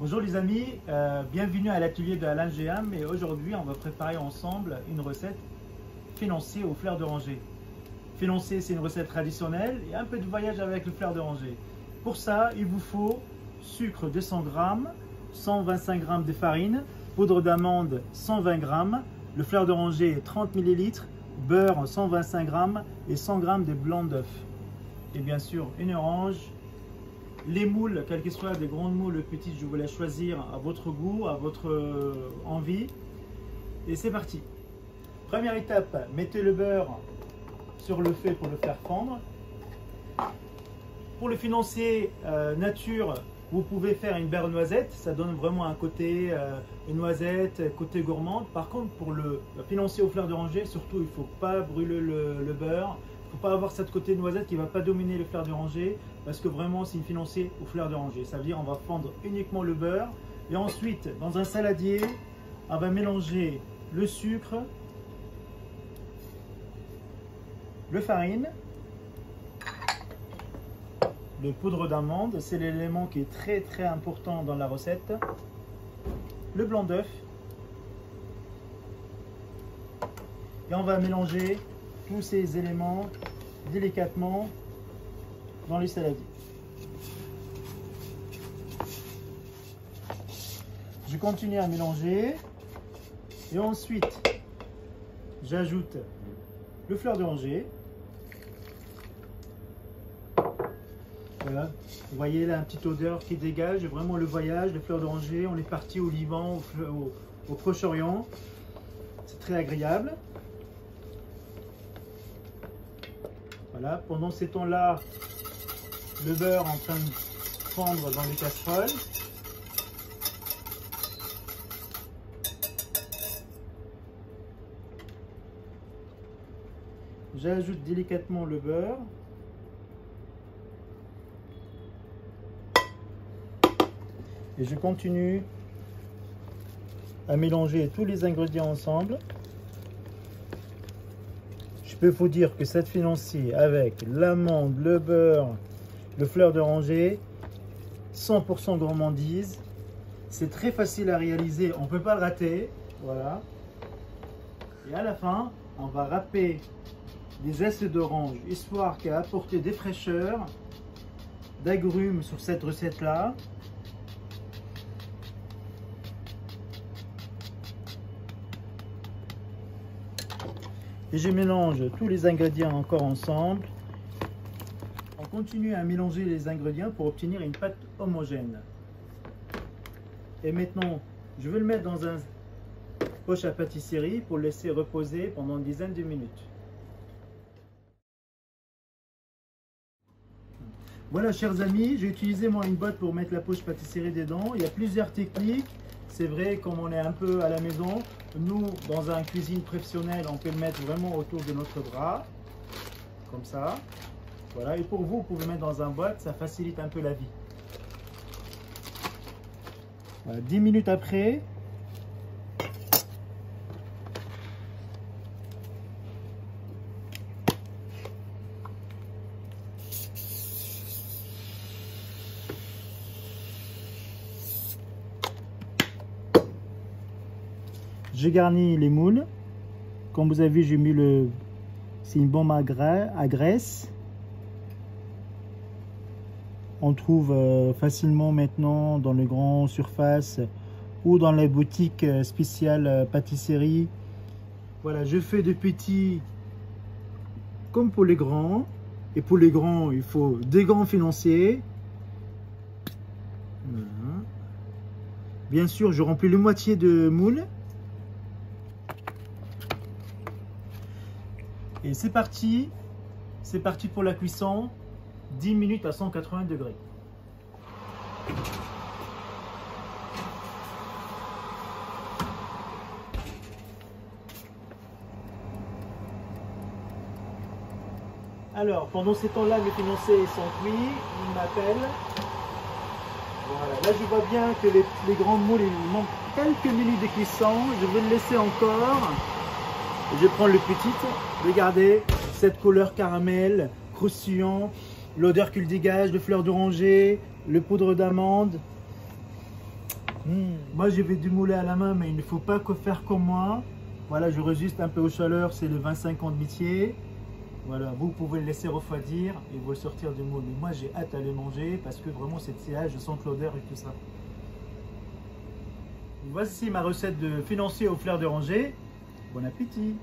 Bonjour les amis, bienvenue à l'atelier de Alain Géham et aujourd'hui on va préparer ensemble une recette financier aux fleurs d'oranger. Financier, c'est une recette traditionnelle et un peu de voyage avec le fleur d'oranger. Pour ça, il vous faut sucre 200 g, 125 g de farine, poudre d'amande 120 g, le fleur d'oranger 30 ml, beurre 125 g et 100 g de blanc d'œuf. Et bien sûr une orange. Les moules, quelles que soient des grandes moules ou petites, je vous laisse choisir à votre goût, à votre envie. Et c'est parti. Première étape, mettez le beurre sur le feu pour le faire fondre. Pour le financier nature, vous pouvez faire une beurre noisette, ça donne vraiment un côté une noisette, côté gourmande. Par contre, pour le financier aux fleurs d'oranger, surtout il ne faut pas brûler le beurre. Il ne faut pas avoir cette côté noisette qui ne va pas dominer les fleurs d'oranger parce que vraiment c'est une financier aux fleurs d'oranger. Ça veut dire on va fondre uniquement le beurre et ensuite dans un saladier on va mélanger le sucre, le farine, le poudre d'amande, c'est l'élément qui est très important dans la recette, le blanc d'œuf et on va mélanger tous ces éléments délicatement dans les saladiers. Je continue à mélanger et ensuite j'ajoute le fleur d'oranger. Voilà, vous voyez là une petite odeur qui dégage, vraiment le voyage, le fleur d'oranger. On est parti au Liban, au Proche-Orient, c'est très agréable. Voilà, pendant ces temps-là, le beurre en train de fondre dans les casseroles. J'ajoute délicatement le beurre. Et je continue à mélanger tous les ingrédients ensemble. Je peux vous dire que cette financier avec l'amande, le beurre, le fleur d'oranger, 100% gourmandise. C'est très facile à réaliser, on ne peut pas le rater. Voilà. Et à la fin, on va râper des zestes d'orange, histoire qu'à apporter des fraîcheurs, d'agrumes sur cette recette-là. Et je mélange tous les ingrédients encore ensemble. On continue à mélanger les ingrédients pour obtenir une pâte homogène. Et maintenant, je vais le mettre dans un poche à pâtisserie pour le laisser reposer pendant une dizaine de minutes. Voilà, chers amis, j'ai utilisé moi une boîte pour mettre la poche pâtisserie dedans. Il y a plusieurs techniques. C'est vrai, comme on est un peu à la maison, nous, dans une cuisine professionnelle, on peut le mettre vraiment autour de notre bras, comme ça. Voilà, et pour vous, vous pouvez le mettre dans un boîte, ça facilite un peu la vie. Voilà, 10 minutes après, je garnis les moules. Comme vous avez vu, j'ai mis c'est une bombe à graisse. On trouve facilement maintenant dans les grandes surfaces ou dans les boutiques spéciales pâtisserie. Voilà, je fais des petits comme pour les grands. Et pour les grands, il faut des grands financiers. Voilà. Bien sûr, je remplis le moitié de moule. Et c'est parti pour la cuisson, 10 minutes à 180 degrés. Alors, pendant ces temps-là, mes financiers sont cuits, ils m'appellent. Voilà, là je vois bien que les grandes moules, il manque quelques minutes de cuisson, je vais le laisser encore. Je prends le petit, regardez cette couleur caramel, croustillant, l'odeur qu'il dégage de fleurs d'oranger, le poudre d'amande. Moi, je vais du moulin à la main, mais il ne faut pas faire comme moi. Voilà, je résiste un peu aux chaleurs, c'est le 25 ans de métier. Voilà, vous pouvez le laisser refroidir et vous le sortir du moule. Mais moi, j'ai hâte à le manger parce que vraiment, cette CA, je sens l'odeur et tout ça. Voici ma recette de financier aux fleurs d'oranger. Bon appétit!